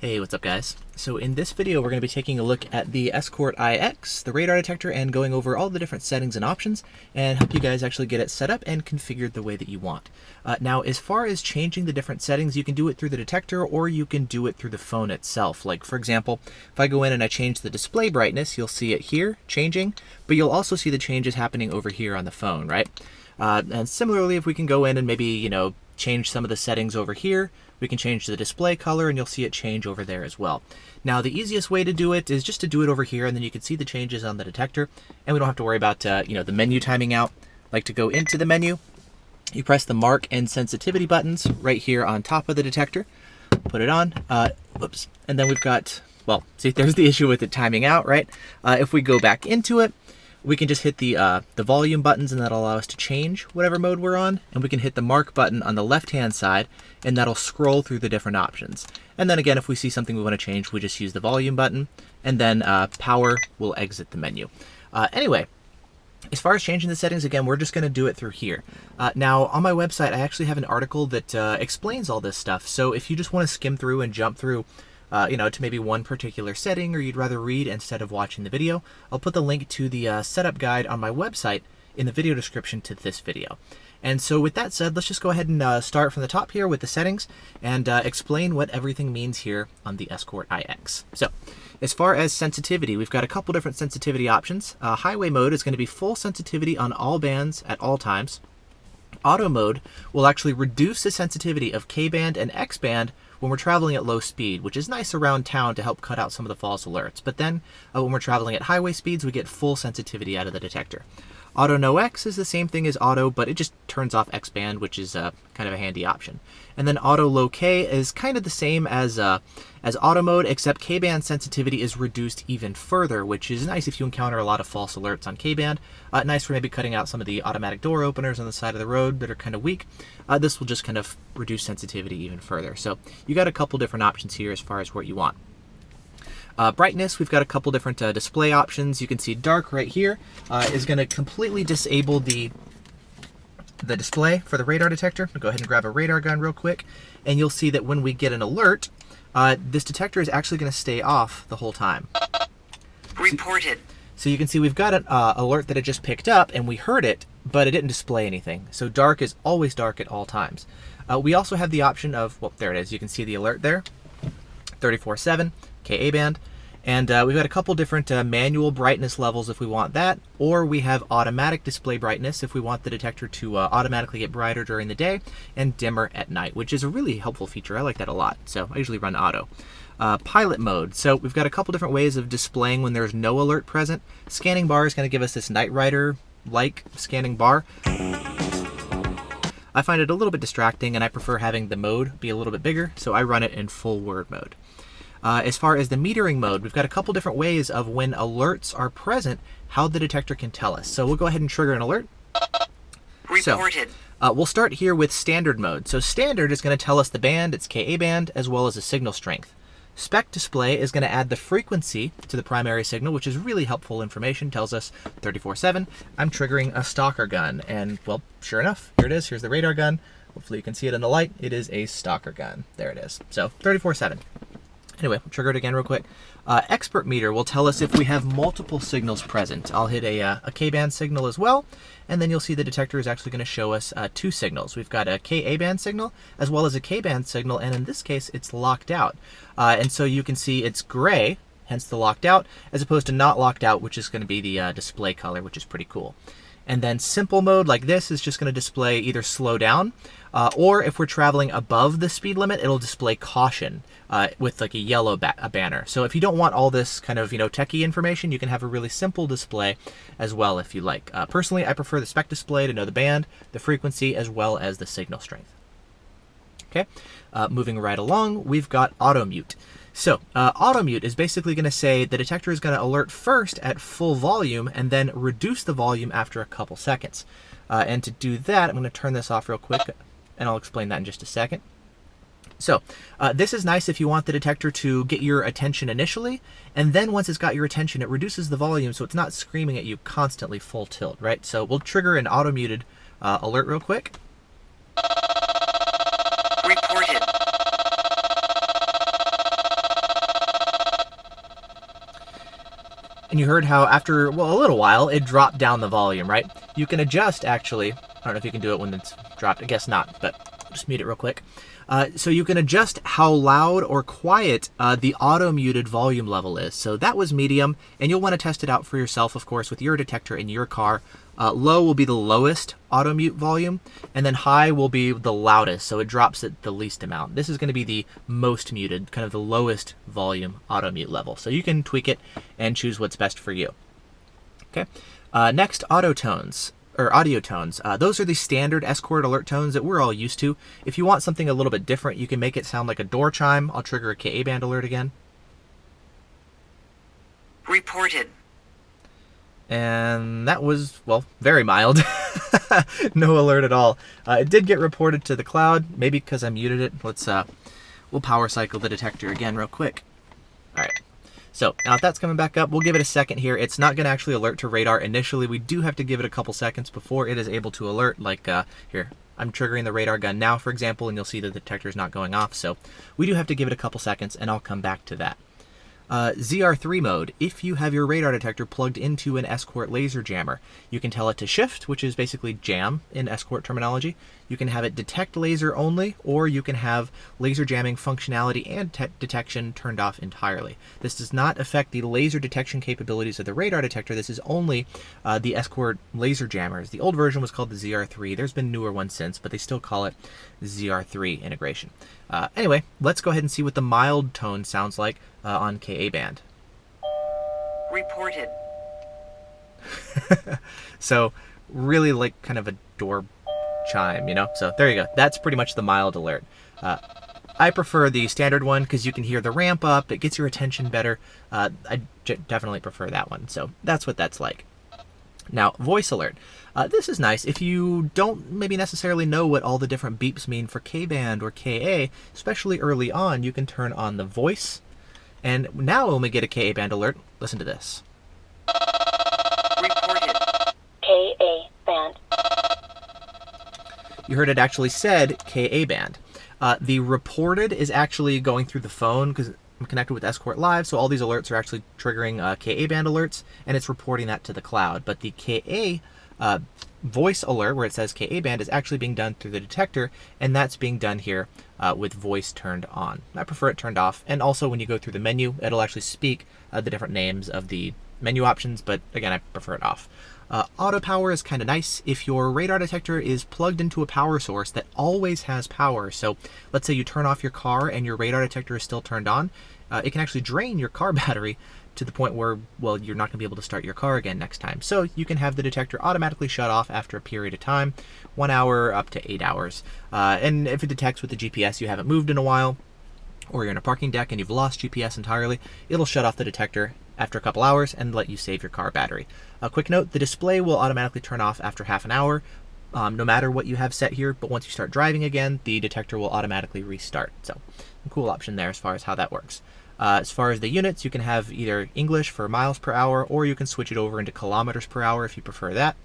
Hey, what's up guys? So in this video we're going to be taking a look at the Escort IX, the radar detector, and going over all the different settings and options and help you guys actually get it set up and configured the way that you want. Now as far as changing the different settings, you can do it through the detector or you can do it through the phone itself. Like for example, if I go in and I change the display brightness, you'll see it here changing, but you'll also see the changes happening over here on the phone, right? And similarly, if we can go in and maybe, change some of the settings over here, we can change the display color and you'll see it change over there as well. Now the easiest way to do it is just to do it over here, and then you can see the changes on the detector and we don't have to worry about the menu timing out. Like to go into the menu, you press the mark and sensitivity buttons right here on top of the detector, put it on, whoops, and then we've got, well, see, there's the issue with it timing out, right? If we go back into it, we can just hit the volume buttons and that'll allow us to change whatever mode we're on, and we can hit the mark button on the left hand side and that'll scroll through the different options. And then again, if we see something we want to change, we just use the volume button, and then power will exit the menu. Anyway, as far as changing the settings, again, we're just going to do it through here. Now on my website I actually have an article that explains all this stuff, so if you just want to skim through and jump through to maybe one particular setting, or you'd rather read instead of watching the video, I'll put the link to the setup guide on my website in the video description to this video. And so with that said, let's just go ahead and start from the top here with the settings and explain what everything means here on the Escort IX. So as far as sensitivity, we've got a couple different sensitivity options. Highway mode is going to be full sensitivity on all bands at all times. Auto mode will actually reduce the sensitivity of K-band and X-band when we're traveling at low speed, which is nice around town to help cut out some of the false alerts. But then when we're traveling at highway speeds, we get full sensitivity out of the detector. Auto no X is the same thing as auto, but it just turns off X-band, which is kind of a handy option. And then auto low K is kind of the same as auto mode, except K-band sensitivity is reduced even further, which is nice if you encounter a lot of false alerts on K-band. Nice for maybe cutting out some of the automatic door openers on the side of the road that are kind of weak. This will just kind of reduce sensitivity even further. So you got a couple different options here as far as what you want. Brightness, we've got a couple different display options. You can see dark right here is going to completely disable the display for the radar detector. I'll go ahead and grab a radar gun real quick, and you'll see that when we get an alert, this detector is actually going to stay off the whole time. Reported. So you can see we've got an alert that it just picked up and we heard it, but it didn't display anything. So dark is always dark at all times. We also have the option of, well, there it is. You can see the alert there, 34/7. Ka band, and we've got a couple different manual brightness levels if we want that, or we have automatic display brightness if we want the detector to automatically get brighter during the day and dimmer at night, which is a really helpful feature. I like that a lot, so I usually run auto. Pilot mode, so we've got a couple different ways of displaying when there's no alert present. Scanning bar is going to give us this Knight Rider-like scanning bar. I find it a little bit distracting and I prefer having the mode be a little bit bigger, so I run it in full word mode. As far as the metering mode, we've got a couple different ways of when alerts are present, how the detector can tell us. So we'll go ahead and trigger an alert. Reported. So, we'll start here with standard mode. So standard is going to tell us the band, its Ka band, as well as the signal strength. Spec display is going to add the frequency to the primary signal, which is really helpful information. Tells us 34/7, I'm triggering a stalker gun. And well, sure enough, here it is. Here's the radar gun. Hopefully you can see it in the light. It is a stalker gun. There it is. So 34/7. Anyway, we'll trigger it again real quick. Expert meter will tell us if we have multiple signals present. I'll hit a K-band signal as well, and then you'll see the detector is actually going to show us two signals. We've got a Ka-band signal as well as a K-band signal, and in this case, it's locked out. And so you can see it's gray, hence the locked out, as opposed to not locked out, which is going to be the display color, which is pretty cool. And then simple mode like this is just going to display either slow down, or if we're traveling above the speed limit, it'll display caution with like a yellow banner. So if you don't want all this kind of techie information, you can have a really simple display as well if you like. Personally, I prefer the spec display to know the band, the frequency, as well as the signal strength. Okay, moving right along, we've got auto mute. So auto mute is basically going to say the detector is going to alert first at full volume and then reduce the volume after a couple seconds. And to do that, I'm going to turn this off real quick, and I'll explain that in just a second. So this is nice if you want the detector to get your attention initially, and then once it's got your attention, it reduces the volume so it's not screaming at you constantly full tilt, right? So we'll trigger an auto muted alert real quick. Reported. And you heard how after, well, a little while, it dropped down the volume, right? You can adjust, actually. I don't know if you can do it when it's dropped. I guess not, but just mute it real quick. So you can adjust how loud or quiet the auto-muted volume level is. So that was medium, and you'll want to test it out for yourself, of course, with your detector in your car. Low will be the lowest auto-mute volume, and then high will be the loudest, so it drops at the least amount. This is going to be the most muted, kind of the lowest volume auto-mute level. So you can tweak it and choose what's best for you. Okay. Next, auto tones. Or audio tones. Those are the standard Escort alert tones that we're all used to. If you want something a little bit different, you can make it sound like a door chime. I'll trigger a KA band alert again. Reported. And that was, well, very mild. No alert at all. It did get reported to the cloud, maybe because I muted it. We'll power cycle the detector again real quick. All right. So now if that's coming back up, we'll give it a second here. It's not going to actually alert to radar initially. We do have to give it a couple seconds before it is able to alert. Like here, I'm triggering the radar gun now, for example, and you'll see the detector is not going off. So we do have to give it a couple seconds, and I'll come back to that. ZR3 mode. If you have your radar detector plugged into an Escort laser jammer, you can tell it to shift, which is basically jam in Escort terminology. You can have it detect laser only, or you can have laser jamming functionality and detection turned off entirely. This does not affect the laser detection capabilities of the radar detector. This is only the Escort laser jammers. The old version was called the ZR3. There's been newer ones since, but they still call it ZR3 integration. Anyway, let's go ahead and see what the mild tone sounds like on KA band. Reported. So really like kind of a door chime, you know? So there you go. That's pretty much the mild alert. I prefer the standard one because you can hear the ramp up. It gets your attention better. I definitely prefer that one. So that's what that's like. Now, voice alert. This is nice. If you don't maybe necessarily know what all the different beeps mean for K-band or KA, especially early on, you can turn on the voice. And now when we get a KA band alert, listen to this. Reported. KA band. You heard it actually said KA band. The reported is actually going through the phone because I'm connected with Escort Live, so all these alerts are actually triggering KA band alerts, and it's reporting that to the cloud. But the KA voice alert, where it says KA band, is actually being done through the detector, and that's being done here with voice turned on. I prefer it turned off, and also when you go through the menu, it'll actually speak the different names of the menu options, but again, I prefer it off. Auto power is kind of nice if your radar detector is plugged into a power source that always has power. So let's say you turn off your car and your radar detector is still turned on. It can actually drain your car battery to the point where, well, you're not going to be able to start your car again next time. So you can have the detector automatically shut off after a period of time, 1 hour up to 8 hours. And if it detects with the GPS you haven't moved in a while, or you're in a parking deck and you've lost GPS entirely, it'll shut off the detector after a couple hours and let you save your car battery. A quick note, the display will automatically turn off after half an hour, no matter what you have set here, but once you start driving again, the detector will automatically restart. So a cool option there as far as how that works. As far as the units, you can have either English for miles per hour, or you can switch it over into kilometers per hour if you prefer that.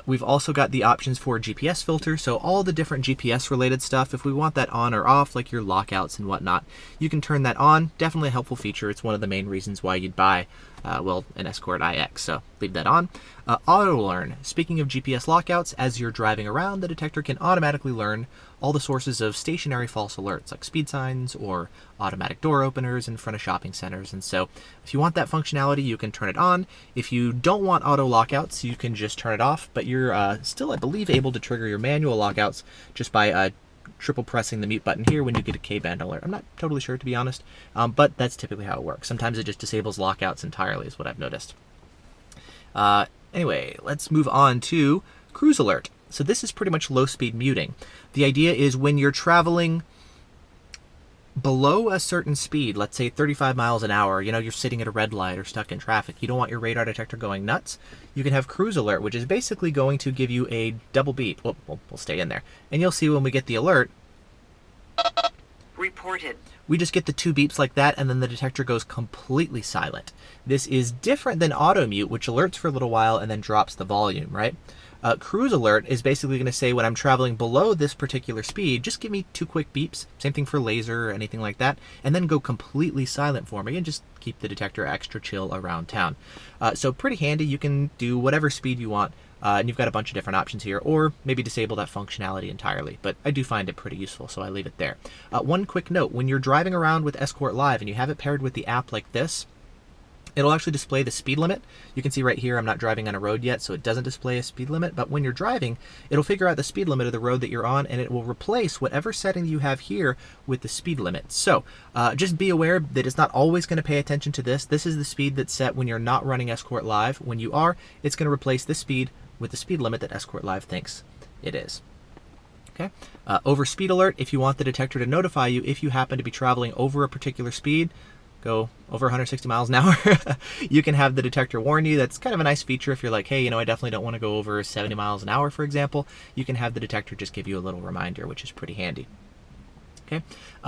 We've also got the options for GPS filter, so all the different GPS related stuff, if we want that on or off, like your lockouts and whatnot, you can turn that on. Definitely a helpful feature. It's one of the main reasons why you'd buy, well, an Escort iX, so leave that on. Auto learn. Speaking of GPS lockouts, as you're driving around, the detector can automatically learn all the sources of stationary false alerts, like speed signs or automatic door openers in front of shopping centers. And so if you want that functionality, you can turn it on. If you don't want auto lockouts, you can just turn it off, but you're still, I believe, able to trigger your manual lockouts just by triple pressing the mute button here when you get a K-band alert. I'm not totally sure, to be honest, but that's typically how it works. Sometimes it just disables lockouts entirely is what I've noticed. Anyway, let's move on to cruise alert. So this is pretty much low-speed muting. The idea is when you're traveling below a certain speed, let's say 35 miles an hour, you know, you're sitting at a red light or stuck in traffic, you don't want your radar detector going nuts, you can have cruise alert, which is basically going to give you a double beep. We'll stay in there. And you'll see when we get the alert, reported. We just get the two beeps like that, and then the detector goes completely silent. This is different than auto mute, which alerts for a little while and then drops the volume, right? Cruise alert is basically going to say when I'm traveling below this particular speed, just give me 2 quick beeps. Same thing for laser or anything like that. And then go completely silent for me and just keep the detector extra chill around town. So pretty handy. You can do whatever speed you want. And you've got a bunch of different options here, or maybe disable that functionality entirely. But I do find it pretty useful, so I leave it there. One quick note, when you're driving around with Escort Live and you have it paired with the app like this, it'll actually display the speed limit. You can see right here I'm not driving on a road yet, so it doesn't display a speed limit. But when you're driving, it'll figure out the speed limit of the road that you're on, and it will replace whatever setting you have here with the speed limit. So just be aware that it's not always going to pay attention to this. This is the speed that's set when you're not running Escort Live. When you are, it's going to replace this speed with the speed limit that Escort Live thinks it is. Okay. Over speed alert, if you want the detector to notify you if you happen to be traveling over a particular speed, go over 160 miles an hour, you can have the detector warn you. That's kind of a nice feature if you're like, hey, I definitely don't want to go over 70 miles an hour, for example. You can have the detector just give you a little reminder, which is pretty handy. Okay.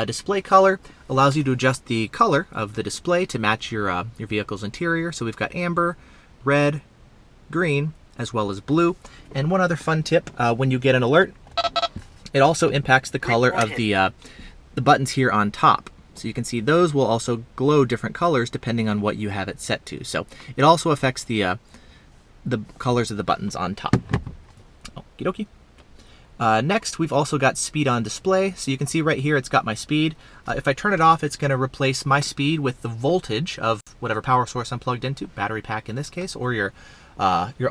Display color allows you to adjust the color of the display to match your vehicle's interior. So we've got amber, red, green, as well as blue. And one other fun tip, when you get an alert, it also impacts the color of the buttons here on top. So you can see those will also glow different colors depending on what you have it set to. So it also affects the colors of the buttons on top. Okie dokie. Next, we've also got speed on display. So you can see right here, it's got my speed. If I turn it off, it's going to replace my speed with the voltage of whatever power source I'm plugged into, battery pack in this case, or your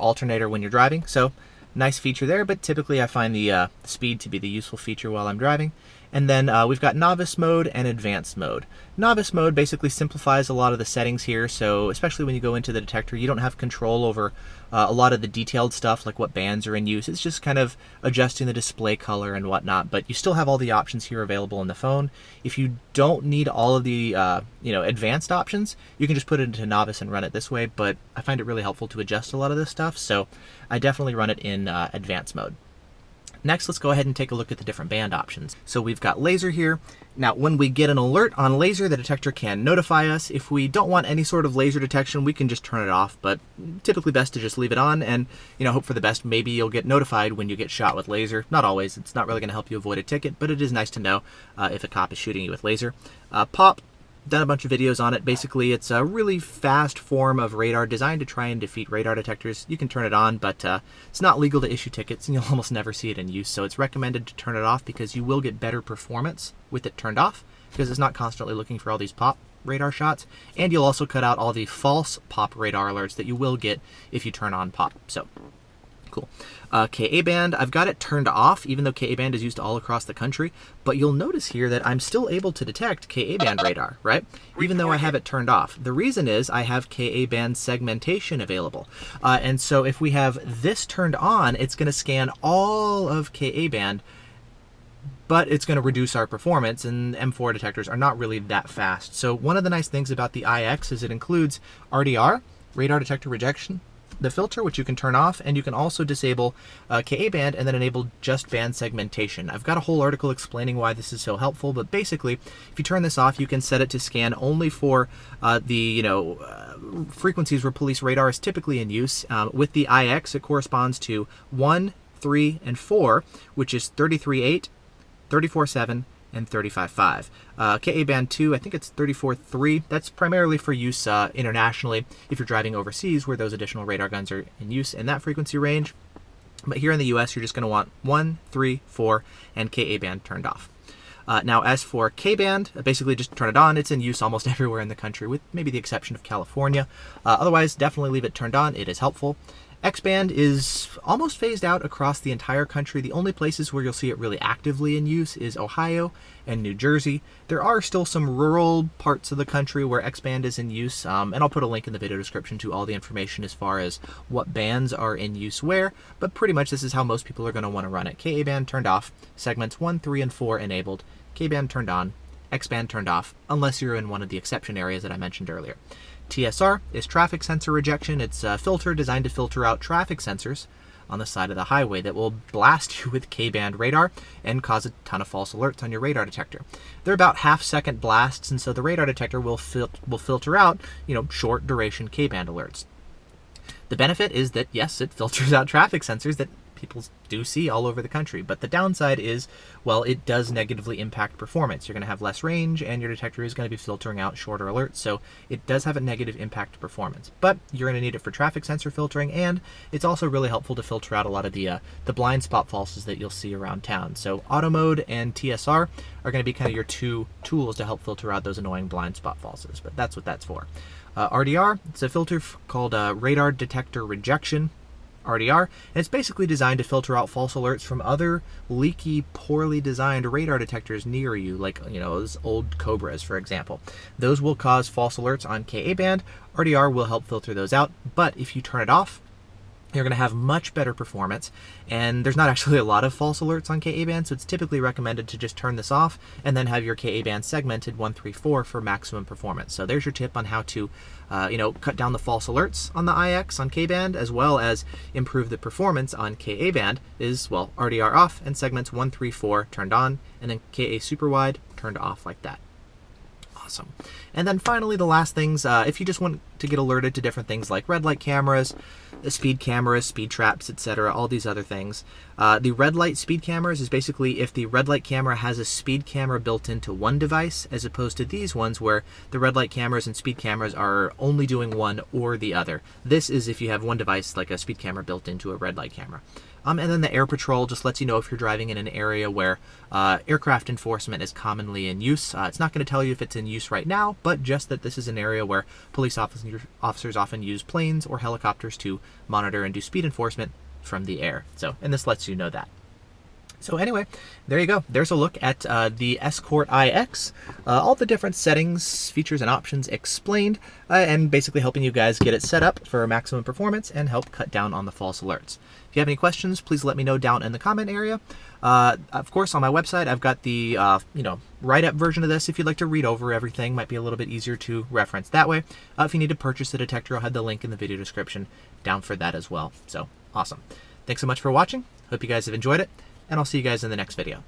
alternator when you're driving. So nice feature there, but typically I find the speed to be the useful feature while I'm driving. And then we've got novice mode and advanced mode. Novice mode basically simplifies a lot of the settings here, so especially when you go into the detector, you don't have control over a lot of the detailed stuff like what bands are in use. It's just kind of adjusting the display color and whatnot, but you still have all the options here available on the phone. If you don't need all of the advanced options, you can just put it into novice and run it this way, but I find it really helpful to adjust a lot of this stuff, so I definitely run it in advanced mode. Next, let's go ahead and take a look at the different band options. So we've got laser here. Now, when we get an alert on laser, the detector can notify us. If we don't want any sort of laser detection, we can just turn it off, but typically best to just leave it on and, hope for the best. Maybe you'll get notified when you get shot with laser. Not always. It's not really going to help you avoid a ticket, but it is nice to know if a cop is shooting you with laser. Pop. Done a bunch of videos on it. Basically, it's a really fast form of radar designed to try and defeat radar detectors. You can turn it on, but it's not legal to issue tickets, and you'll almost never see it in use. So it's recommended to turn it off because you will get better performance with it turned off because it's not constantly looking for all these pop radar shots. And you'll also cut out all the false pop radar alerts that you will get if you turn on pop. So cool. KA band, I've got it turned off, even though KA band is used all across the country, but you'll notice here that I'm still able to detect KA band radar, right? Even though I have it turned off. The reason is I have KA band segmentation available. And so if we have this turned on, it's going to scan all of KA band, but it's going to reduce our performance, and M4 detectors are not really that fast. So one of the nice things about the IX is it includes RDR, radar detector rejection, the filter, which you can turn off, and you can also disable KA band and then enable just band segmentation. I've got a whole article explaining why this is so helpful, but basically, if you turn this off, you can set it to scan only for the frequencies where police radar is typically in use. With the IX, it corresponds to 1, 3, and 4, which is 33.8, 34.7, and 35.5. KA band 2, I think it's 34.3. That's primarily for use internationally if you're driving overseas where those additional radar guns are in use in that frequency range. But here in the US, you're just going to want 1, 3, 4, and KA band turned off. Now, as for K-band, basically just turn it on. It's in use almost everywhere in the country, with maybe the exception of California. Otherwise, definitely leave it turned on. It is helpful. X-band is almost phased out across the entire country. The only places where you'll see it really actively in use is Ohio and New Jersey. There are still some rural parts of the country where X-band is in use, and I'll put a link in the video description to all the information as far as what bands are in use where, but pretty much this is how most people are going to want to run it. Ka-band turned off, segments 1, 3, and 4 enabled, K-band turned on, X-band turned off, unless you're in one of the exception areas that I mentioned earlier. TSR is traffic sensor rejection. It's a filter designed to filter out traffic sensors on the side of the highway that will blast you with K-band radar and cause a ton of false alerts on your radar detector. They're about half-second blasts, and so the radar detector will filter out, short duration K-band alerts. The benefit is that, yes, it filters out traffic sensors that people do see all over the country, but the downside is, well, it does negatively impact performance. You're going to have less range, and your detector is going to be filtering out shorter alerts, so it does have a negative impact to performance. But you're going to need it for traffic sensor filtering, and it's also really helpful to filter out a lot of the blind spot falses that you'll see around town. So auto mode and TSR are going to be kind of your two tools to help filter out those annoying blind spot falses, but that's what that's for. RDR, it's a filter called Radar Detector Rejection, RDR, and it's basically designed to filter out false alerts from other leaky, poorly designed radar detectors near you, like, those old Cobras, for example. Those will cause false alerts on Ka band. RDR will help filter those out, but if you turn it off, you're going to have much better performance, and there's not actually a lot of false alerts on Ka band, so it's typically recommended to just turn this off and then have your Ka band segmented 134 for maximum performance. So there's your tip on how to cut down the false alerts on the IX on Ka band, as well as improve the performance on Ka band is, well, RDR off and segments 134 turned on, and then Ka super wide turned off like that. Awesome. And then finally, the last things, if you just want to get alerted to different things like red light cameras, speed traps, etc., all these other things. The red light speed cameras is basically if the red light camera has a speed camera built into one device, as opposed to these ones where the red light cameras and speed cameras are only doing one or the other. This is if you have one device, like a speed camera built into a red light camera. And then the air patrol just lets you know if you're driving in an area where aircraft enforcement is commonly in use. It's not going to tell you if it's in use right now, but just that this is an area where police officers often use planes or helicopters to monitor and do speed enforcement from the air. So, and this lets you know that. So anyway, there you go. There's a look at the Escort IX, all the different settings, features, and options explained, and basically helping you guys get it set up for maximum performance and help cut down on the false alerts. If you have any questions, please let me know down in the comment area. Of course, on my website, I've got the write-up version of this. If you'd like to read over everything, might be a little bit easier to reference that way. If you need to purchase the detector, I'll have the link in the video description down for that as well. So awesome. Thanks so much for watching. Hope you guys have enjoyed it, and I'll see you guys in the next video.